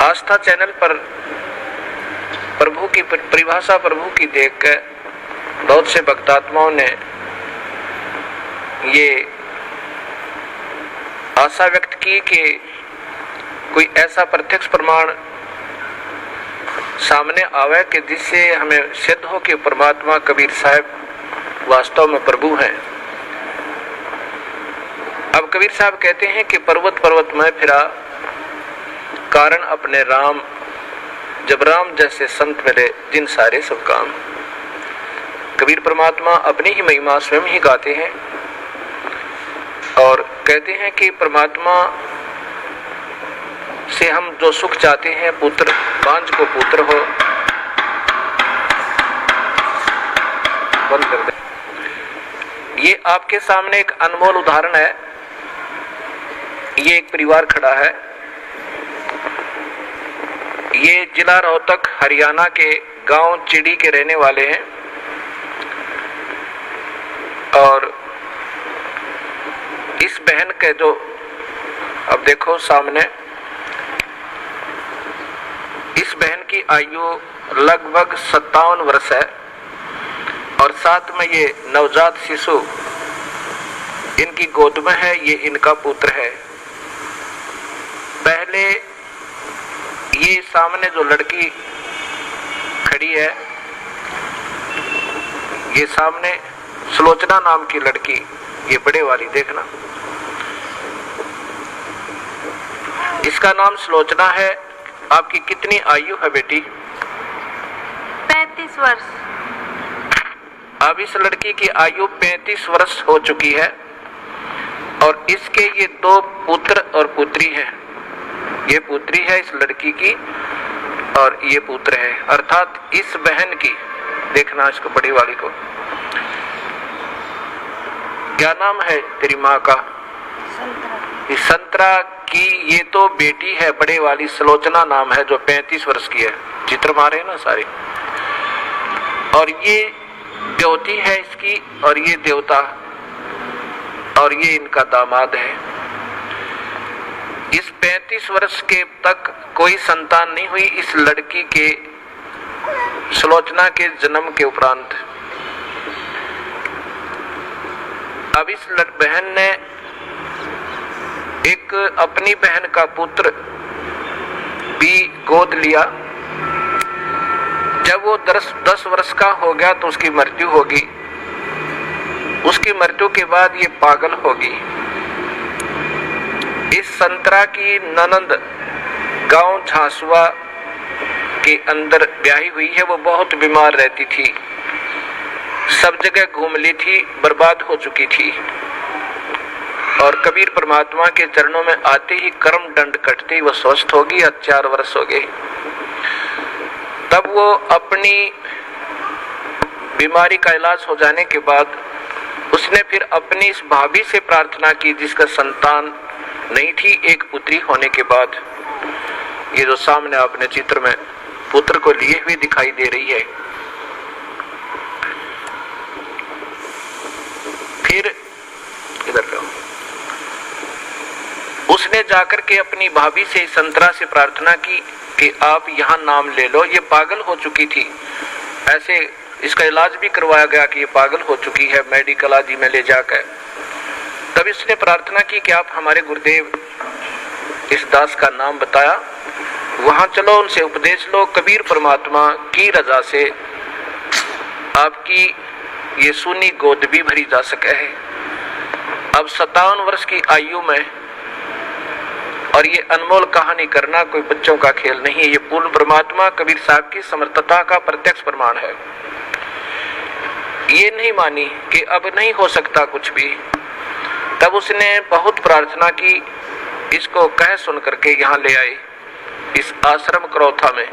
आस्था channel पर प्रभु की परिभाषा प्रभु की देखकर बहुत से भक्तात्माओं ने ये आशा व्यक्त की कि कोई ऐसा प्रत्यक्ष प्रमाण सामने आवे कि जिससे हमें सिद्ध हो कि परमात्मा कबीर साहब वास्तव में प्रभु हैं। अब कबीर साहब कहते हैं कि पर्वत पर्वत में फिरा कारण अपने राम, जब राम जैसे संत मिले जिन सारे सब काम। कबीर परमात्मा अपनी ही महिमा स्वयं ही गाते हैं और कहते हैं कि परमात्मा से हम जो सुख चाहते हैं, पुत्र बांझ को पुत्र हो, बंद कर दे। ये आपके सामने एक अनमोल उदाहरण है। ये एक परिवार खड़ा है। ये जिला रोहतक हरियाणा के गांव चिड़ी के रहने वाले हैं और इस बहन के जो अब देखो सामने, इस बहन की आयु लगभग 57 वर्ष है और साथ में ये नवजात शिशु इनकी गोद में है। ये इनका पुत्र है। पहले ये सामने जो लड़की खड़ी है, ये सामने सुलोचना नाम की लड़की, ये बड़े वाली देखना, इसका नाम सुलोचना है। आपकी कितनी आयु है बेटी? 35 वर्ष। अब इस लड़की की आयु 35 वर्ष हो चुकी है और इसके ये 2 पुत्र और पुत्री हैं। ये पुत्री है इस लड़की की और ये पुत्र है, अर्थात इस बहन की, देखना इसको बड़ी वाली को, क्या नाम है तेरी माँ का? संतरा। संतरा की ये तो बेटी है, बड़े वाली सुलोचना नाम है, जो 35 वर्ष की है। चित्र मारे ना सारे। और ये देवती है इसकी और ये देवता और ये इनका दामाद है। इस 35 वर्ष के तक कोई संतान नहीं हुई इस लड़की के, सुलोचना के जन्म के उपरांत। अब इस बहन ने एक अपनी बहन का पुत्र भी गोद लिया। जब वो 10 वर्ष का हो गया तो उसकी मृत्यु होगी। उसकी मृत्यु के बाद ये पागल होगी। इस संतरा की ननंद गांव झांसुआ के अंदर ब्याही हुई है। वो बहुत बीमार रहती थी, सब जगह घूम ली थी, बर्बाद हो चुकी थी और कबीर परमात्मा के चरणों में आते ही कर्म दंड कटते ही वो स्वस्थ होगी। 4 वर्ष हो गए। तब वो अपनी बीमारी का इलाज हो जाने के बाद उसने फिर अपनी इस भाभी से प्रार्थना की जिसका संतान नहीं थी। एक पुत्री होने के बाद ये जो सामने आपने चित्र में पुत्र को लिए हुए दिखाई दे रही है। फिर इधर लो, उसने जाकर के अपनी भाभी से, संतरा से प्रार्थना की कि आप यहाँ नाम ले लो। ये पागल हो चुकी थी, ऐसे इसका इलाज भी करवाया गया कि ये पागल हो चुकी है, मेडिकल आदि में ले जाकर। तब इसने प्रार्थना की कि आप हमारे गुरुदेव इस दास का नाम बताया, वहां चलो, उनसे उपदेश लो। कबीर परमात्मा की रजा से आपकी ये सूनी गोद भी भरी जा सके है। अब 57 वर्ष की आयु में, और ये अनमोल कहानी करना कोई बच्चों का खेल नहीं है। ये पूर्ण परमात्मा कबीर साहब की समर्थता का प्रत्यक्ष प्रमाण है। ये नहीं मानी कि अब नहीं हो सकता कुछ भी। तब उसने बहुत प्रार्थना की, इसको कह सुन करके यहाँ ले आए इस आश्रम करौथा में।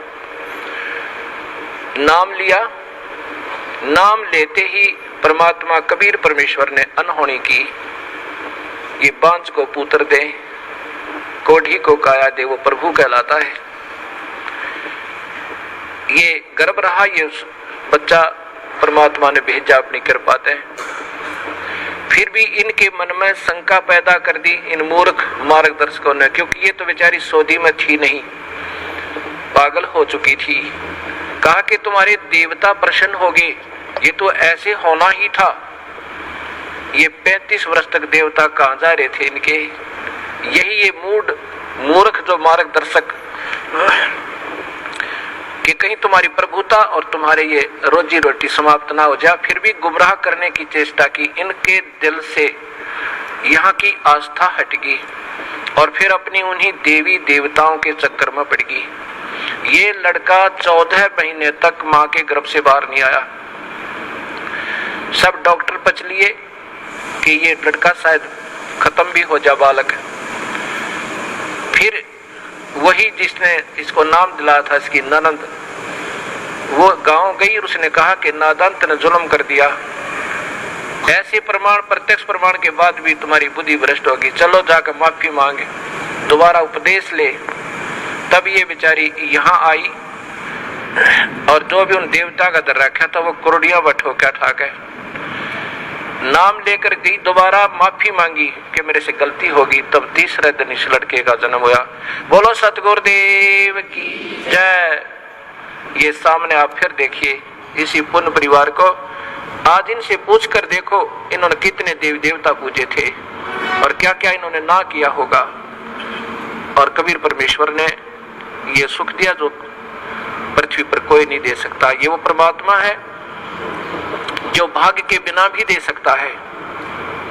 नाम लिया। नाम लेते ही परमात्मा कबीर परमेश्वर ने अनहोनी की। ये बांझ को पुत्र दे, कोढ़ी को काया दे, वो प्रभु कहलाता है। ये गर्भ रहा, ये बच्चा परमात्मा ने भेजा अपनी कृपा से। फिर भी इनके मन में शंका पैदा कर दी इन मूर्ख मार्गदर्शकों ने, क्योंकि ये तो बेचारी सऊदी में थी नहीं, पागल हो चुकी थी। कहा कि तुम्हारे देवता प्रसन्न हो गए, ये तो ऐसे होना ही था। ये 35 वर्ष तक देवता कहाँ जा रहे थे इनके। यही ये मूर्ख जो मार्गदर्शक कि कहीं तुम्हारी प्रभुता और तुम्हारे ये रोजी रोटी समाप्त ना हो जाए, फिर भी गुमराह करने की चेष्टा की। इनके दिल से यहाँ की आस्था हट गई और फिर अपनी उन्हीं देवी देवताओं के चक्कर में पड़ गई। ये लड़का 14 महीने तक माँ के गर्भ से बाहर नहीं आया। सब डॉक्टर पच लिए कि ये लड़का शायद खत्म भी हो जा बालक। फिर वही जिसने इसको नाम दिलाया था, इसकी ननंद, वो गांव गई और उसने कहा कि नादान ने जुल्म कर दिया। ऐसे प्रमाण, प्रत्यक्ष प्रमाण के बाद भी तुम्हारी बुद्धि भ्रष्ट होगी, चलो जाकर माफी मांगे, दोबारा उपदेश ले। तब ये बेचारी यहाँ आई और जो भी उन देवता का दर रखा था वो कुर्डियां बठो क्या ठा गए। नाम लेकर गई, दोबारा माफी मांगी कि मेरे से गलती होगी। तब तीसरे दिन इस लड़के का जन्म हुआ। बोलो सतगुरुदेव की जय। ये सामने आप फिर देखिए इसी पुण्य परिवार को। आज इनसे पूछ कर देखो इन्होंने कितने देवी देवता पूजे थे और क्या क्या इन्होंने ना किया होगा। और कबीर परमेश्वर ने ये सुख दिया जो पृथ्वी पर कोई नहीं दे सकता। ये वो परमात्मा है जो भाग्य के बिना भी दे सकता है।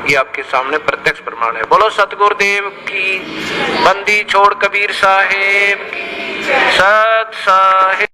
ये आपके सामने प्रत्यक्ष प्रमाण है। बोलो सतगुरुदेव की। बंदी छोड़ कबीर साहेब की। सत साहेब।